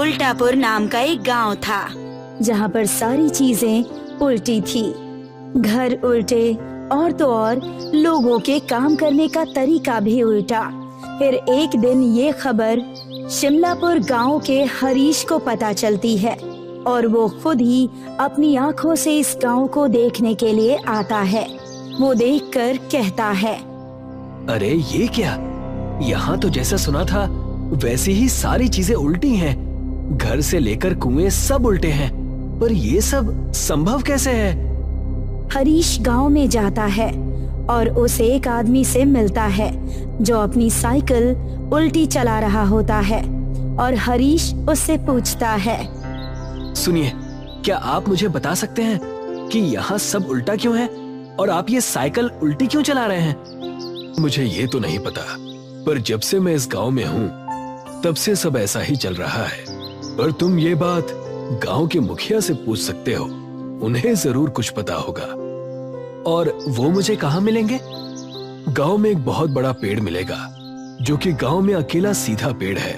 उल्टापुर नाम का एक गांव था, जहाँ पर सारी चीजें उल्टी थी। घर उल्टे और तो और लोगों के काम करने का तरीका भी उल्टा। फिर एक दिन ये खबर शिमलापुर गांव के हरीश को पता चलती है और वो खुद ही अपनी आंखों से इस गांव को देखने के लिए आता है। वो देखकर कहता है, अरे ये क्या, यहाँ तो जैसा सुना था वैसे ही सारी चीजें उल्टी हैं। घर से लेकर कुएं सब उल्टे हैं, पर ये सब संभव कैसे है? हरीश गांव में जाता है और उसे एक आदमी से मिलता है जो अपनी साइकिल उल्टी चला रहा होता है और हरीश उससे पूछता है, सुनिए, क्या आप मुझे बता सकते हैं कि यहाँ सब उल्टा क्यों है और आप ये साइकिल उल्टी क्यों चला रहे हैं? मुझे ये तो नहीं पता, पर जब से मैं इस गांव में हूँ तब से सब ऐसा ही चल रहा है। पर तुम ये बात गांव के मुखिया से पूछ सकते हो, उन्हें जरूर कुछ पता होगा। और वो मुझे कहाँ मिलेंगे? गांव में एक बहुत बड़ा पेड़ मिलेगा, जो कि गांव में अकेला सीधा पेड़ है।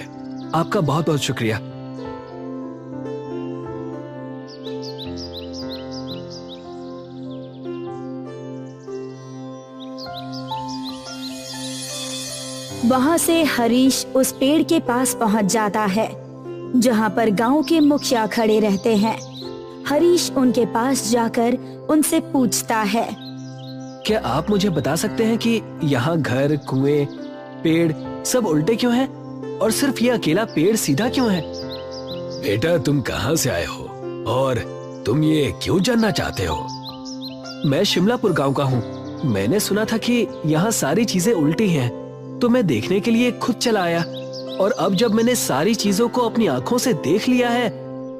आपका बहुत बहुत शुक्रिया। वहाँ से हरीश उस पेड़ के पास पहुँच जाता है जहाँ पर गांव के मुखिया खड़े रहते हैं। हरीश उनके पास जाकर उनसे पूछता है, क्या आप मुझे बता सकते हैं कि यहाँ घर, कुएं, पेड़ सब उल्टे क्यों हैं और सिर्फ ये अकेला पेड़ सीधा क्यों है? बेटा, तुम कहाँ से आए हो और तुम ये क्यों जानना चाहते हो? मैं शिमलापुर गांव का हूँ। मैंने सुना था कि यहाँ सारी चीजें उल्टी हैं, तो मैं देखने के लिए खुद चला आया। और अब जब मैंने सारी चीजों को अपनी आंखों से देख लिया है,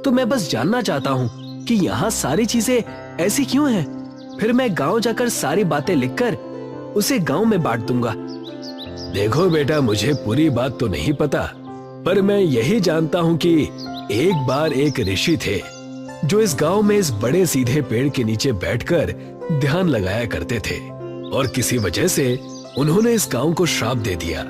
तो मैं बस जानना चाहता हूँ कि यहाँ सारी चीजें ऐसी क्यों हैं। फिर मैं गांव जाकर सारी बातें लिखकर उसे गांव में बांट दूंगा। देखो बेटा, मुझे पूरी बात तो नहीं पता, पर मैं यही जानता हूँ कि एक बार एक ऋषि थे जो इस गांव में इस बड़े सीधे पेड़ के नीचे बैठकर ध्यान लगाया करते थे, और किसी वजह से उन्होंने इस गांव को श्राप दे दिया,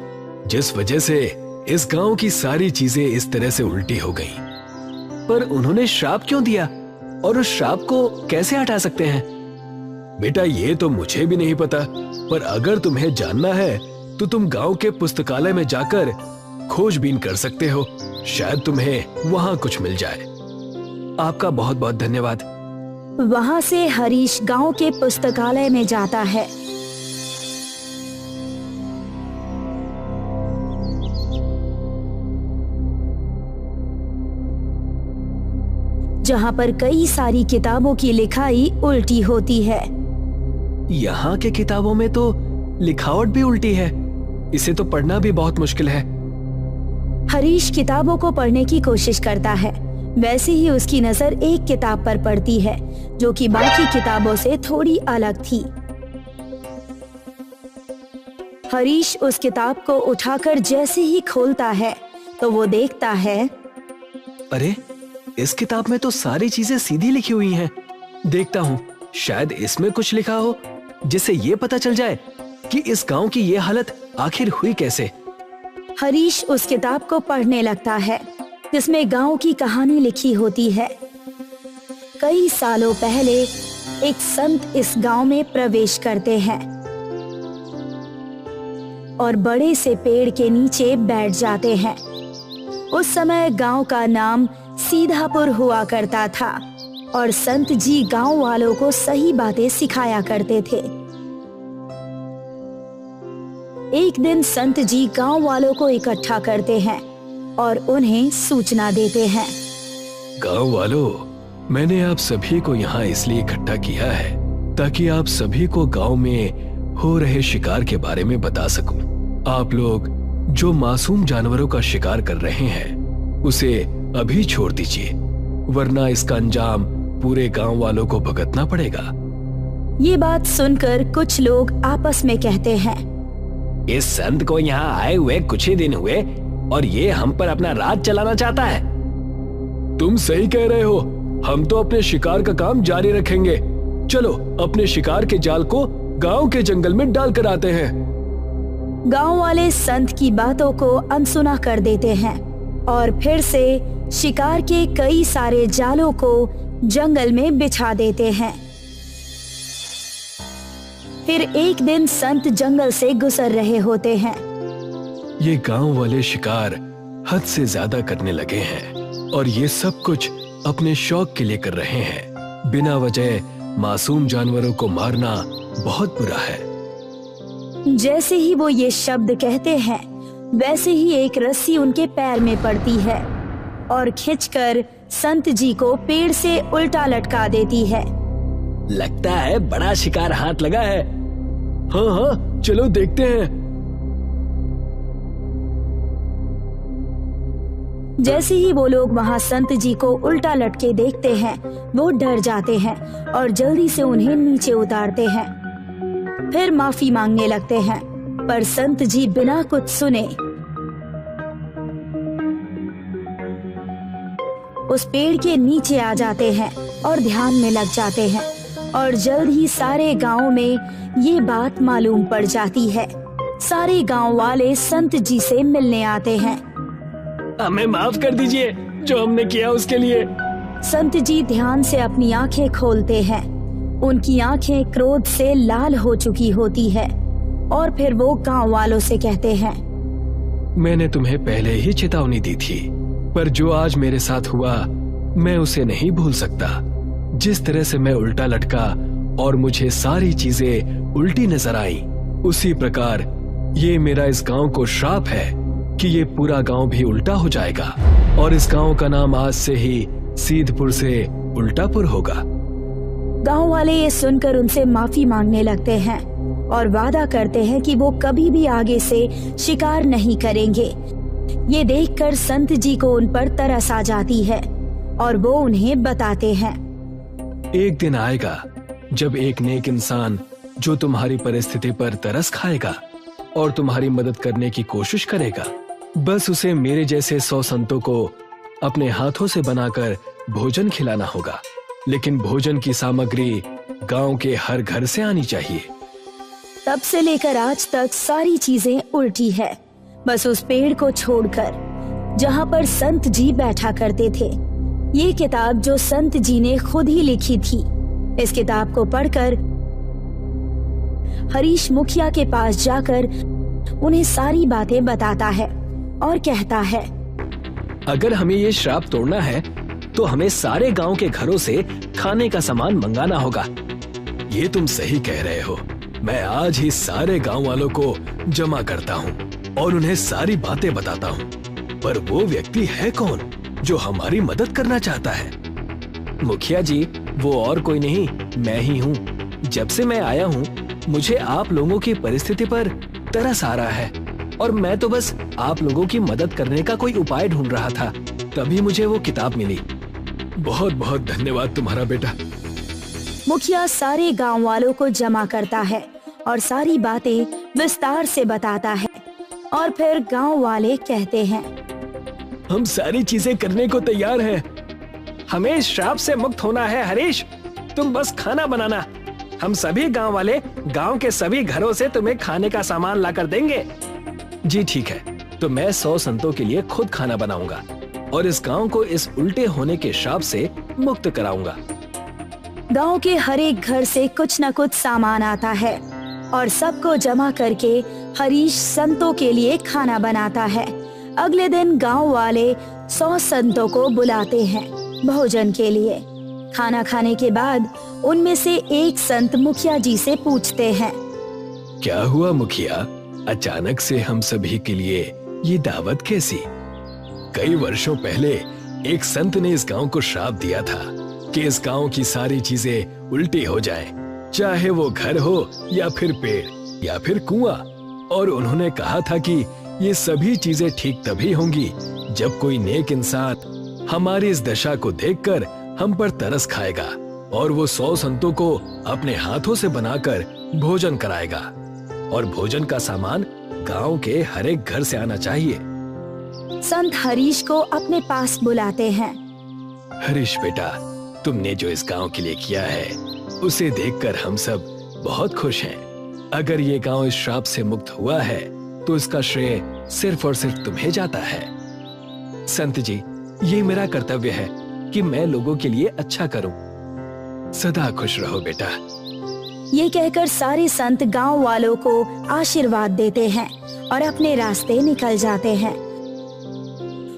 जिस वजह से इस गांव की सारी चीजें इस तरह से उल्टी हो गईं। पर उन्होंने श्राप क्यों दिया और उस श्राप को कैसे हटा सकते हैं? बेटा, ये तो मुझे भी नहीं पता, पर अगर तुम्हें जानना है तो तुम गांव के पुस्तकालय में जाकर खोजबीन कर सकते हो। शायद तुम्हें वहां कुछ मिल जाए। आपका बहुत बहुत धन्यवाद। वहाँ से हरीश गांव के पुस्तकालय में जाता है। जहाँ पर कई सारी किताबों की लिखाई उल्टी होती है। यहाँ के किताबों में तो लिखावट भी उल्टी है, इसे तो पढ़ना भी बहुत मुश्किल है। हरीश किताबों को पढ़ने की कोशिश करता है। वैसे ही उसकी नजर एक किताब पर पड़ती है जो कि बाकी किताबों से थोड़ी अलग थी। हरीश उस किताब को उठाकर जैसे ही खोलता है तो वो देखता है, अरे, इस किताब में तो सारी चीजें सीधी लिखी हुई हैं। देखता हूँ, शायद इसमें कुछ लिखा हो जिससे ये पता चल जाए कि इस गांव की ये हालत आखिर हुई कैसे। हरीश उस किताब को पढ़ने लगता है जिसमें गांव की कहानी लिखी होती है। कई सालों पहले एक संत इस गांव में प्रवेश करते हैं और बड़े से पेड़ के नीचे बैठ जाते हैं। उस समय गांव का नाम सीधापुर हुआ करता था और संत जी गांव वालों को सही बातें सिखाया करते थे। एक दिन संत जी गांव वालों को इकट्ठा करते हैं और उन्हें सूचना देते हैं। गांव वालों, मैंने आप सभी को यहाँ इसलिए इकट्ठा किया है ताकि आप सभी को गांव में हो रहे शिकार के बारे में बता सकूं। आप लोग जो मासूम जानवरों का शिकार कर रहे हैं उसे अभी छोड़ दीजिए, वरना इसका अंजाम पूरे गांव वालों को भुगतना पड़ेगा। ये बात सुनकर कुछ लोग आपस में कहते हैं, इस संत को यहाँ आए हुए कुछ ही दिन हुए और ये हम पर अपना राज चलाना चाहता है। तुम सही कह रहे हो, हम तो अपने शिकार का काम जारी रखेंगे। चलो अपने शिकार के जाल को गांव के जंगल में डाल कर आते हैं। गांव वाले संत की बातों को अनसुना कर देते हैं और फिर से शिकार के कई सारे जालों को जंगल में बिछा देते हैं। फिर एक दिन संत जंगल से गुजर रहे होते हैं। ये गांव वाले शिकार हद से ज्यादा करने लगे हैं और ये सब कुछ अपने शौक के लिए कर रहे हैं। बिना वजह मासूम जानवरों को मारना बहुत बुरा है। जैसे ही वो ये शब्द कहते हैं, वैसे ही एक रस्सी उनके पैर में पड़ती है और खींचकर संत जी को पेड़ से उल्टा लटका देती है। लगता है बड़ा शिकार हाथ लगा है। हाँ हाँ, चलो देखते हैं। जैसे ही वो लोग वहाँ संत जी को उल्टा लटके देखते हैं, वो डर जाते हैं और जल्दी से उन्हें नीचे उतारते हैं। फिर माफी मांगने लगते हैं, पर संत जी बिना कुछ सुने उस पेड़ के नीचे आ जाते हैं और ध्यान में लग जाते हैं और जल्द ही सारे गांव में ये बात मालूम पड़ जाती है। सारे गांव वाले संत जी से मिलने आते हैं। हमें माफ कर दीजिए जो हमने किया उसके लिए। संत जी ध्यान से अपनी आंखें खोलते हैं। उनकी आंखें क्रोध से लाल हो चुकी होती है और फिर वो गांव वालों से कहते हैं, मैंने तुम्हें पहले ही चेतावनी दी थी, पर जो आज मेरे साथ हुआ मैं उसे नहीं भूल सकता। जिस तरह से मैं उल्टा लटका और मुझे सारी चीजें उल्टी नजर आई, उसी प्रकार ये मेरा इस गांव को श्राप है कि ये पूरा गांव भी उल्टा हो जाएगा और इस गांव का नाम आज से ही सीधपुर से उल्टापुर होगा। गांव वाले ये सुनकर उनसे माफी मांगने लगते हैं और वादा करते हैं कि वो कभी भी आगे से शिकार नहीं करेंगे। ये देखकर संत जी को उन पर तरस आ जाती है और वो उन्हें बताते हैं, एक दिन आएगा जब एक नेक इंसान जो तुम्हारी परिस्थिति पर तरस खाएगा और तुम्हारी मदद करने की कोशिश करेगा, बस उसे मेरे जैसे 100 संतों को अपने हाथों से बनाकर भोजन खिलाना होगा। लेकिन भोजन की सामग्री गांव के हर घर से आनी चाहिए। तब से लेकर आज तक सारी चीजें उल्टी है, बस उस पेड़ को छोड़कर जहाँ पर संत जी बैठा करते थे। ये किताब जो संत जी ने खुद ही लिखी थी, इस किताब को पढ़कर हरीश मुखिया के पास जाकर उन्हें सारी बातें बताता है और कहता है, अगर हमें ये श्राप तोड़ना है तो हमें सारे गांव के घरों से खाने का सामान मंगाना होगा। ये तुम सही कह रहे हो। मैं आज ही सारे गांव वालों को जमा करता हूँ और उन्हें सारी बातें बताता हूँ। पर वो व्यक्ति है कौन जो हमारी मदद करना चाहता है? मुखिया जी, वो और कोई नहीं, मैं ही हूँ। जब से मैं आया हूँ मुझे आप लोगों की परिस्थिति पर तरस आ रहा है और मैं तो बस आप लोगों की मदद करने का कोई उपाय ढूंढ रहा था, तभी मुझे वो किताब मिली। बहुत बहुत धन्यवाद तुम्हारा बेटा। मुखिया सारे गांव वालों को जमा करता है और सारी बातें विस्तार से बताता है और फिर गांव वाले कहते हैं, हम सारी चीजें करने को तैयार हैं। हमें इस श्राप से मुक्त होना है हरीश, तुम बस खाना बनाना। हम सभी गांव वाले गांव के सभी घरों से तुम्हें खाने का सामान लाकर देंगे। जी ठीक है, तो मैं 100 संतों के लिए खुद खाना बनाऊंगा और इस गांव को इस उल्टे होने के श्राप से मुक्त कराऊंगा। गांव के हर एक घर से कुछ न कुछ सामान आता है और सबको जमा करके हरीश संतों के लिए खाना बनाता है। अगले दिन गांव वाले 100 संतों को बुलाते हैं भोजन के लिए। खाना खाने के बाद उनमें से एक संत मुखिया जी से पूछते हैं, क्या हुआ मुखिया, अचानक से हम सभी के लिए ये दावत कैसी? कई वर्षों पहले एक संत ने इस गांव को श्राप दिया था कि इस गांव की सारी चीजें उल्टी हो जाएं, चाहे वो घर हो या फिर पेड़ या फिर कुआं। और उन्होंने कहा था कि ये सभी चीजें ठीक तभी होंगी जब कोई नेक इंसान हमारी इस दशा को देखकर हम पर तरस खाएगा और वो 100 संतों को अपने हाथों से बनाकर भोजन कराएगा और भोजन का सामान गांव के हर एक घर से आना चाहिए। संत हरीश को अपने पास बुलाते हैं। हरीश बेटा, तुमने जो इस गांव के लिए किया है उसे देखकर हम सब बहुत खुश हैं। अगर ये गांव इस श्राप से मुक्त हुआ है तो इसका श्रेय सिर्फ और सिर्फ तुम्हें जाता है। संत जी, ये मेरा कर्तव्य है कि मैं लोगों के लिए अच्छा करूं। सदा खुश रहो बेटा। ये कहकर सारे संत गांव वालों को आशीर्वाद देते हैं और अपने रास्ते निकल जाते हैं।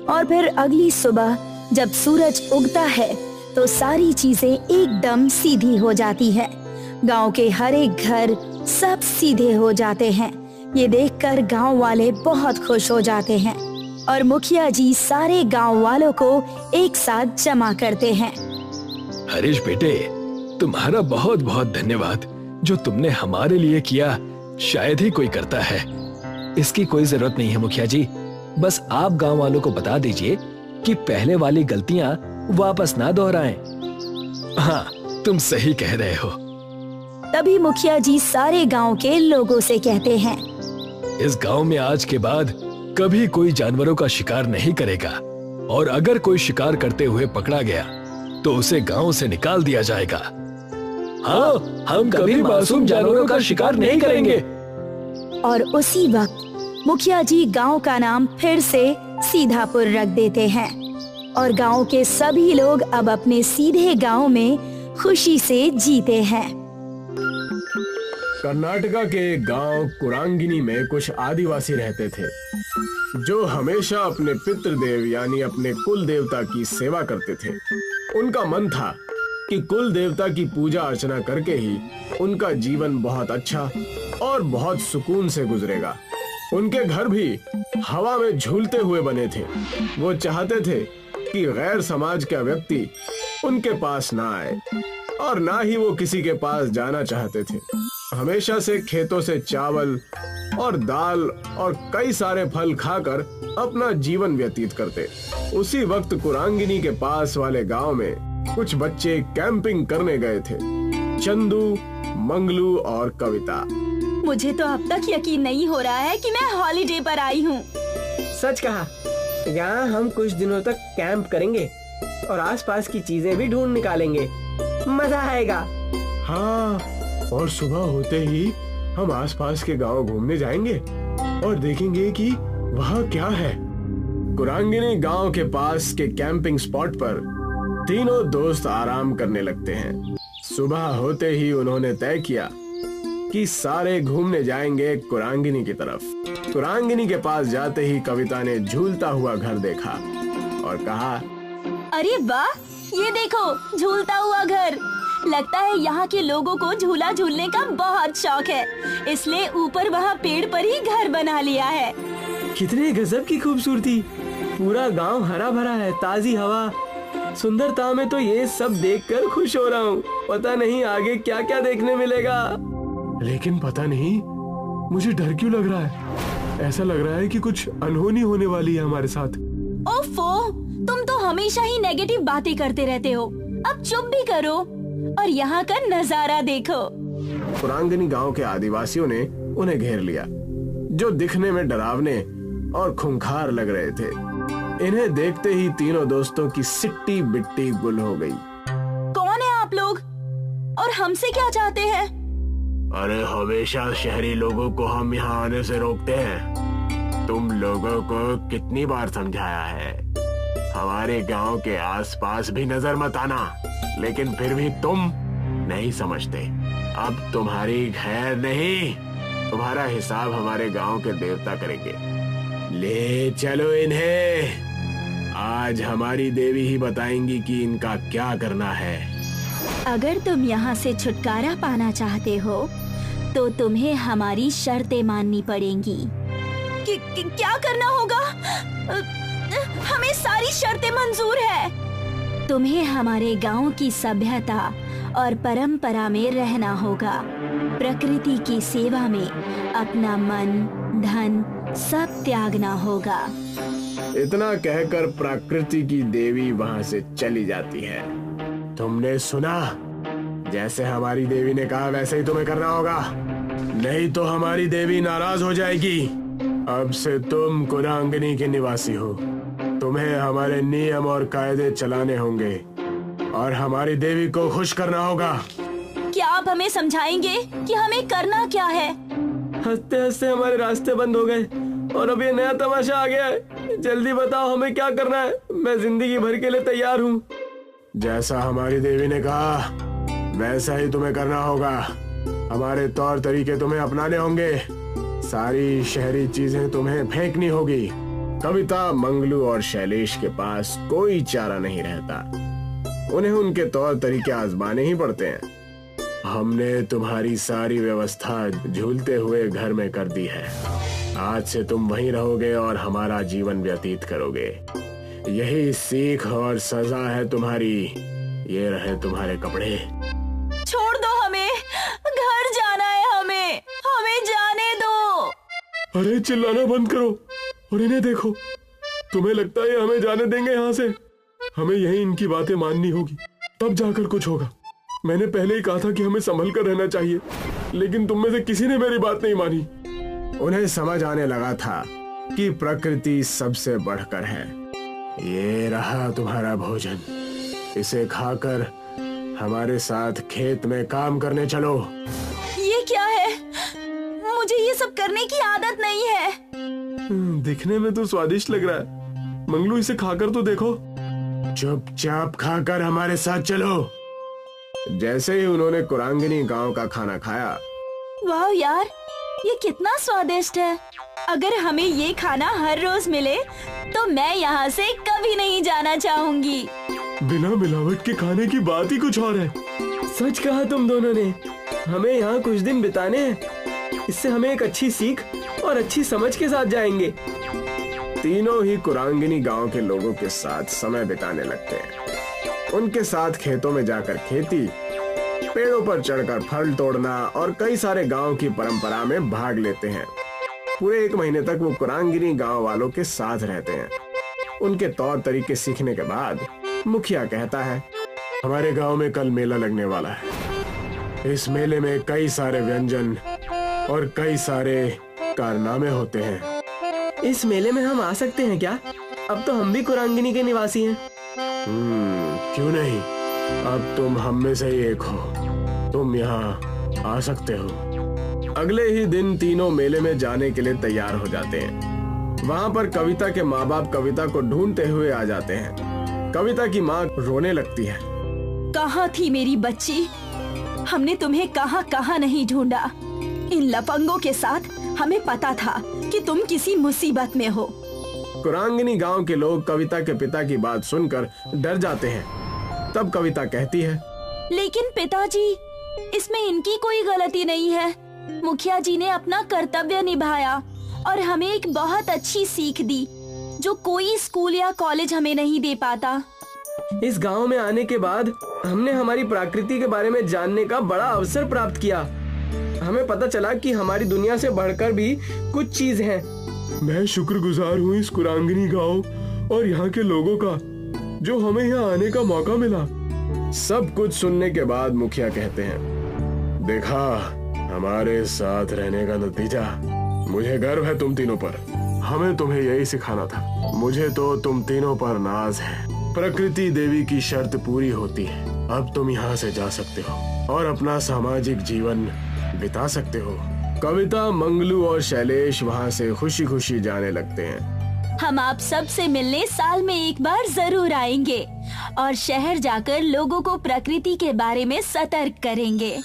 और फिर अगली सुबह जब सूरज उगता है तो सारी चीजें एकदम सीधी हो जाती है। गांव के हर एक घर सब सीधे हो जाते हैं। ये देखकर गांव वाले बहुत खुश हो जाते हैं और मुखिया जी सारे गांव वालों को एक साथ जमा करते हैं। हरीश बेटे, तुम्हारा बहुत बहुत धन्यवाद। जो तुमने हमारे लिए किया शायद ही कोई करता है। इसकी कोई जरूरत नहीं है मुखिया जी। बस आप गांव वालों को बता दीजिए कि पहले वाली गलतियां वापस ना दोहराएं। हाँ, तुम सही कह रहे हो। तभी मुखिया जी सारे गांव के लोगों से कहते हैं, इस गांव में आज के बाद कभी कोई जानवरों का शिकार नहीं करेगा और अगर कोई शिकार करते हुए पकड़ा गया तो उसे गांव से निकाल दिया जाएगा। हाँ, हम कभी मासूम जानवरों का शिकार नहीं करेंगे। और उसी वक्त मुखिया जी गांव का नाम फिर से सीधापुर रख देते हैं और गांव के सभी लोग अब अपने सीधे गांव में खुशी से जीते हैं। कर्नाटका के एक गांव कुरांगिनी में कुछ आदिवासी रहते थे जो हमेशा अपने पितृदेव यानी अपने कुल देवता की सेवा करते थे। उनका मन था कि कुल देवता की पूजा अर्चना करके ही उनका जीवन बहुत अच्छा और बहुत सुकून से गुजरेगा। उनके घर भी हवा में झूलते हुए बने थे। वो चाहते थे कि गैर समाज का व्यक्ति उनके पास ना आए और ना ही वो किसी के पास जाना चाहते थे। हमेशा से खेतों से चावल और दाल और कई सारे फल खाकर अपना जीवन व्यतीत करते। उसी वक्त कुरांगिनी के पास वाले गांव में कुछ बच्चे कैंपिंग करने गए थे। चंदू, मंगलू और कविता। मुझे तो अब तक यकीन नहीं हो रहा है कि मैं हॉलिडे पर आई हूँ। सच कहा, यहाँ हम कुछ दिनों तक कैंप करेंगे और आसपास की चीजें भी ढूंढ निकालेंगे। मजा आएगा। हाँ, और सुबह होते ही हम आसपास के गांव घूमने जाएंगे और देखेंगे कि वहाँ क्या है। कुरांगिनी गांव के पास के कैंपिंग स्पॉट पर तीनों दोस्त आराम करने लगते हैं। सुबह होते ही उन्होंने तय किया कि सारे घूमने जाएंगे कुरांगिनी की तरफ। कुरांगिनी के पास जाते ही कविता ने झूलता हुआ घर देखा और कहा, अरे वाह, ये देखो झूलता हुआ घर। लगता है यहाँ के लोगों को झूला झूलने का बहुत शौक है, इसलिए ऊपर वहाँ पेड़ पर ही घर बना लिया है। कितने गजब की खूबसूरती। पूरा गांव हरा भरा है, ताजी हवा, सुंदरता में तो ये सब देखकर खुश हो रहा हूँ। पता नहीं आगे क्या क्या देखने मिलेगा। लेकिन पता नहीं मुझे डर क्यों लग रहा है। ऐसा लग रहा है कि कुछ अनहोनी होने वाली है हमारे साथ। ओफो, तुम तो हमेशा ही नेगेटिव बातें करते रहते हो। अब चुप भी करो और यहाँ का नजारा देखो। कुरांगिनी गांव के आदिवासियों ने उन्हें घेर लिया, जो दिखने में डरावने और खूंखार लग रहे थे। इन्हें देखते ही तीनों दोस्तों की सिट्टी बिट्टी गुल हो गई। कौन है आप लोग और हमसे क्या चाहते हैं? अरे, हमेशा शहरी लोगों को हम यहाँ आने से रोकते हैं। तुम लोगों को कितनी बार समझाया है, हमारे गांव के आसपास भी नजर मत आना, लेकिन फिर भी तुम नहीं समझते। अब तुम्हारी खैर नहीं, तुम्हारा हिसाब हमारे गांव के देवता करेंगे। ले चलो इन्हें, आज हमारी देवी ही बताएंगी कि इनका क्या करना है। अगर तुम यहाँ से छुटकारा पाना चाहते हो तो तुम्हें हमारी शर्तें माननी पड़ेंगी। क्या करना होगा? हमें सारी शर्तें मंजूर है। तुम्हें हमारे गांव की सभ्यता और परंपरा में रहना होगा। प्रकृति की सेवा में अपना मन, धन सब त्यागना होगा। इतना कहकर प्रकृति की देवी वहां से चली जाती है। तुमने सुना, जैसे हमारी देवी ने कहा वैसे ही तुम्हें करना होगा, नहीं तो हमारी देवी नाराज हो जाएगी। अब से तुम कुरांगिनी के निवासी हो, तुम्हें हमारे नियम और कायदे चलाने होंगे और हमारी देवी को खुश करना होगा। क्या आप हमें समझाएंगे कि हमें करना क्या है? हंसते हंसते हमारे रास्ते बंद हो गए और अब ये नया तमाशा आ गया है। जल्दी बताओ हमें क्या करना है, मैं जिंदगी भर के लिए तैयार हूँ। जैसा हमारी देवी ने कहा वैसा ही तुम्हें करना होगा। हमारे तौर तरीके तुम्हें अपनाने होंगे। सारी शहरी चीजें तुम्हें फेंकनी होगी। कविता, मंगलू और शैलेश के पास कोई चारा नहीं रहता। उन्हें उनके तौर तरीके आजमाने ही पड़ते हैं। हमने तुम्हारी सारी व्यवस्था झूलते हुए घर में कर दी है। आज से तुम वहीं रहोगे और हमारा जीवन व्यतीत करोगे। यही सीख और सजा है तुम्हारी। ये रहे तुम्हारे कपड़े। छोड़ दो हमें, घर जाना है हमें, हमें जाने दो। अरे चिल्लाना बंद करो और इन्हें देखो। तुम्हें लगता है हमें जाने देंगे यहाँ से? हमें यही इनकी बातें माननी होगी, तब जाकर कुछ होगा। मैंने पहले ही कहा था कि हमें संभल कर रहना चाहिए, लेकिन तुम में से किसी ने मेरी बात नहीं मानी। उन्हें समझ आने लगा था कि प्रकृति सबसे बढ़कर है। ये रहा तुम्हारा भोजन, इसे खाकर हमारे साथ खेत में काम करने चलो। ये क्या है? मुझे ये सब करने की आदत नहीं है। दिखने में तो स्वादिष्ट लग रहा है। मंगलू, इसे खाकर तो देखो। चुपचाप खाकर हमारे साथ चलो। जैसे ही उन्होंने कुरांगिनी गांव का खाना खाया, वाह यार, ये कितना स्वादिष्ट है। अगर हमें ये खाना हर रोज मिले तो मैं यहाँ से कभी नहीं जाना चाहूंगी। बिना मिलावट के खाने की बात ही कुछ और है। सच कहा तुम दोनों ने। हमें यहाँ कुछ दिन बिताने हैं। इससे हमें एक अच्छी सीख और अच्छी समझ के साथ जाएंगे। तीनों ही कुरांगिनी गांव के लोगों के साथ समय बिताने लगते हैं। उनके साथ खेतों में जाकर खेती, पेड़ों पर चढ़कर फल तोड़ना और कई सारे गांव की परंपरा में भाग लेते हैं। पूरे 1 महीने तक वो कुरांगिनी गांव वालों के साथ रहते हैं। उनके तौर तरीके सीखने के बाद मुखिया कहता है, हमारे गांव में कल मेला लगने वाला है। इस मेले में कई सारे व्यंजन और कई सारे कारनामे होते हैं। इस मेले में हम आ सकते हैं क्या? अब तो हम भी कुरांगिनी के निवासी हैं। क्यों नहीं? अब तुम हम में से ही एक हो। तुम यहाँ आ सकते हो। अगले ही दिन तीनों मेले में जाने के लिए तैयार हो जाते हैं। वहाँ पर कविता के माँ बाप कविता को ढूंढते हुए आ जाते हैं। कविता की माँ रोने लगती है। कहाँ थी मेरी बच्ची? हमने तुम्हें कहाँ कहाँ नहीं ढूंढा। इन लफंगों के साथ हमें पता था कि तुम किसी मुसीबत में हो। कुरांगिनी गांव के लोग कविता के पिता की बात सुनकर डर जाते हैं। तब कविता कहती है, लेकिन पिताजी, इसमें इनकी कोई गलती नहीं है। मुखिया जी ने अपना कर्तव्य निभाया और हमें एक बहुत अच्छी सीख दी जो कोई स्कूल या कॉलेज हमें नहीं दे पाता। इस गांव में आने के बाद हमने हमारी प्रकृति के बारे में जानने का बड़ा अवसर प्राप्त किया। हमें पता चला कि हमारी दुनिया से बढ़कर भी कुछ चीज है। मैं शुक्रगुजार हूँ इस कुरांगिनी गांव और यहाँ के लोगों का जो हमें यहाँ आने का मौका मिला। सब कुछ सुनने के बाद मुखिया कहते हैं, देखा हमारे साथ रहने का नतीजा। मुझे गर्व है तुम तीनों पर। हमें तुम्हें यही सिखाना था। मुझे तो तुम तीनों पर नाज है। प्रकृति देवी की शर्त पूरी होती है। अब तुम यहाँ से जा सकते हो और अपना सामाजिक जीवन बिता सकते हो। कविता, मंगलू और शैलेश वहाँ से खुशी खुशी जाने लगते हैं। हम आप सब से मिलने साल में एक बार जरूर आएंगे और शहर जाकर लोगों को प्रकृति के बारे में सतर्क करेंगे।